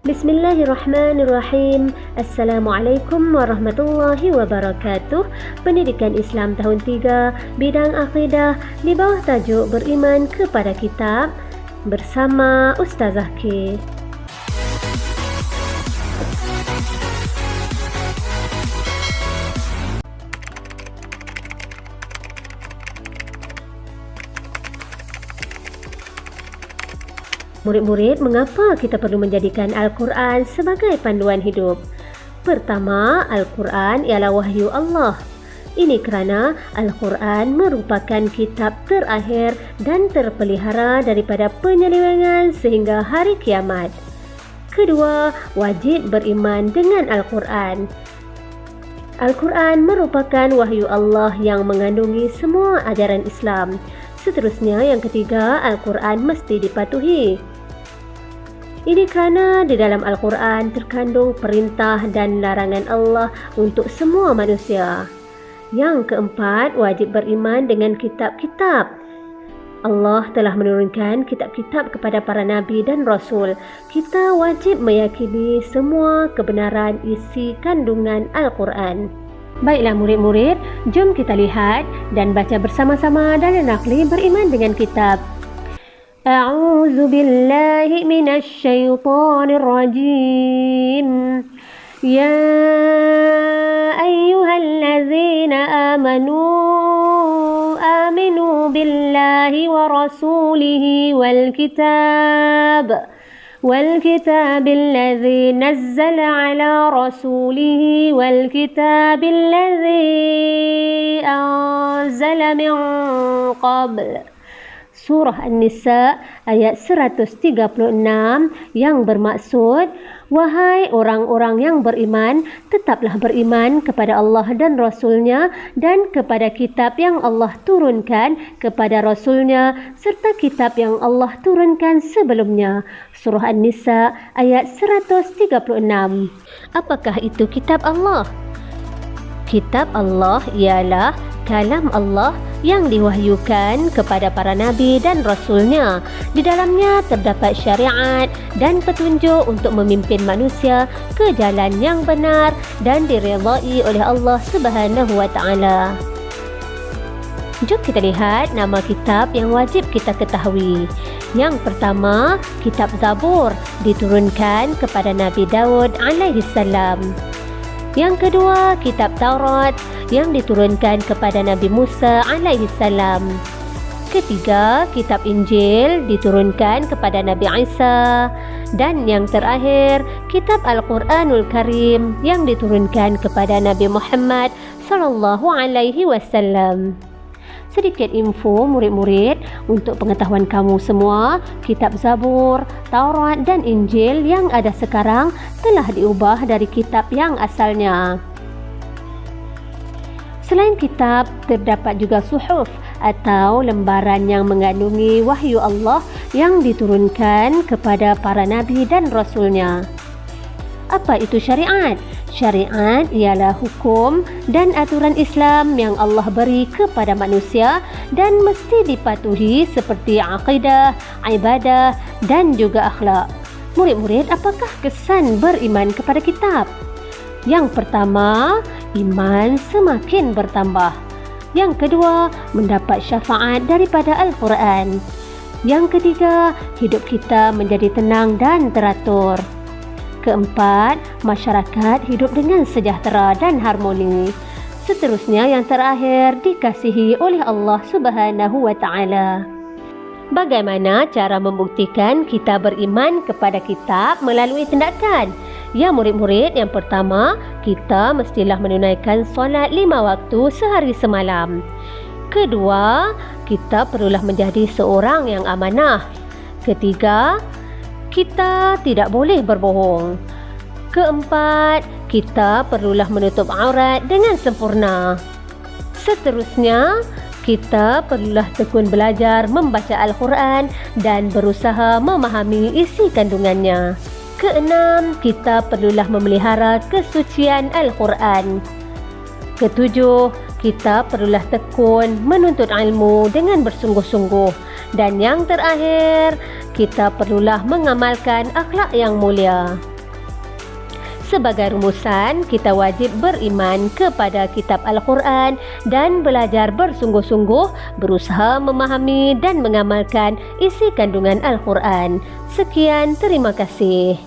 Bismillahirrahmanirrahim. Assalamualaikum warahmatullahi wabarakatuh. Pendidikan Islam tahun 3, bidang akidah di bawah tajuk Beriman kepada Kitab bersama Ustazah K. Murid-murid, mengapa kita perlu menjadikan Al-Quran sebagai panduan hidup? Pertama, Al-Quran ialah wahyu Allah. Ini kerana Al-Quran merupakan kitab terakhir dan terpelihara daripada penyelewengan sehingga hari kiamat. Kedua, wajib beriman dengan Al-Quran. Al-Quran merupakan wahyu Allah yang mengandungi semua ajaran Islam. Seterusnya, yang ketiga, Al-Quran mesti dipatuhi. Ini kerana di dalam Al-Quran terkandung perintah dan larangan Allah untuk semua manusia. Yang keempat, wajib beriman dengan kitab-kitab. Allah telah menurunkan kitab-kitab kepada para nabi dan rasul. Kita wajib meyakini semua kebenaran isi kandungan Al-Quran. Baiklah murid-murid, jom kita lihat dan baca bersama-sama dalam nakli Beriman dengan Kitab. A'udzu billahi minasy syaithanir rajim. Ya ayyuhallazina aminu billahi wa rasulihi والكتاب الذي نزل على رسوله والكتاب الذي أنزل من قبل. Surah An-Nisa ayat 136 yang bermaksud, wahai orang-orang yang beriman, tetaplah beriman kepada Allah dan Rasulnya dan kepada kitab yang Allah turunkan kepada Rasulnya serta kitab yang Allah turunkan sebelumnya. Surah An-Nisa ayat 136. Apakah itu kitab Allah? Kitab Allah ialah kalam Allah yang diwahyukan kepada para nabi dan rasulnya. Di dalamnya terdapat syariat dan petunjuk untuk memimpin manusia ke jalan yang benar dan diredai oleh Allah Subhanahu wa taala. Jom kita lihat nama kitab yang wajib kita ketahui. Yang pertama, kitab Zabur diturunkan kepada Nabi Daud alaihi salam. Yang kedua, kitab Taurat yang diturunkan kepada Nabi Musa alaihi salam. Ketiga, kitab Injil diturunkan kepada Nabi Isa. Dan yang terakhir, kitab Al-Quranul Karim yang diturunkan kepada Nabi Muhammad sallallahu alaihi wasallam. Sedikit info murid-murid untuk pengetahuan kamu semua, kitab Zabur, Taurat dan Injil yang ada sekarang telah diubah dari kitab yang asalnya. Selain kitab, terdapat juga suhuf atau lembaran yang mengandungi wahyu Allah yang diturunkan kepada para nabi dan rasulnya. Apa itu syariat? Syariat ialah hukum dan aturan Islam yang Allah beri kepada manusia dan mesti dipatuhi seperti akidah, ibadah dan juga akhlak. Murid-murid, apakah kesan beriman kepada kitab? Yang pertama, iman semakin bertambah. Yang kedua, mendapat syafaat daripada Al-Quran. Yang ketiga, hidup kita menjadi tenang dan teratur. Keempat, masyarakat hidup dengan sejahtera dan harmoni. Seterusnya, yang terakhir, dikasihi oleh Allah Subhanahu wa taala. Bagaimana cara membuktikan kita beriman kepada kitab melalui tindakan? Ya murid-murid, yang pertama, kita mestilah menunaikan solat 5 waktu sehari semalam. Kedua, kita perlulah menjadi seorang yang amanah. Ketiga, kita tidak boleh berbohong. Keempat, kita perlulah menutup aurat dengan sempurna. Seterusnya, kita perlulah tekun belajar membaca Al-Quran dan berusaha memahami isi kandungannya. Keenam, kita perlulah memelihara kesucian Al-Quran. Ketujuh, kita perlulah tekun menuntut ilmu dengan bersungguh-sungguh. Dan yang terakhir, kita perlulah mengamalkan akhlak yang mulia. Sebagai rumusan, kita wajib beriman kepada kitab Al-Quran dan belajar bersungguh-sungguh, berusaha memahami dan mengamalkan isi kandungan Al-Quran. Sekian, terima kasih.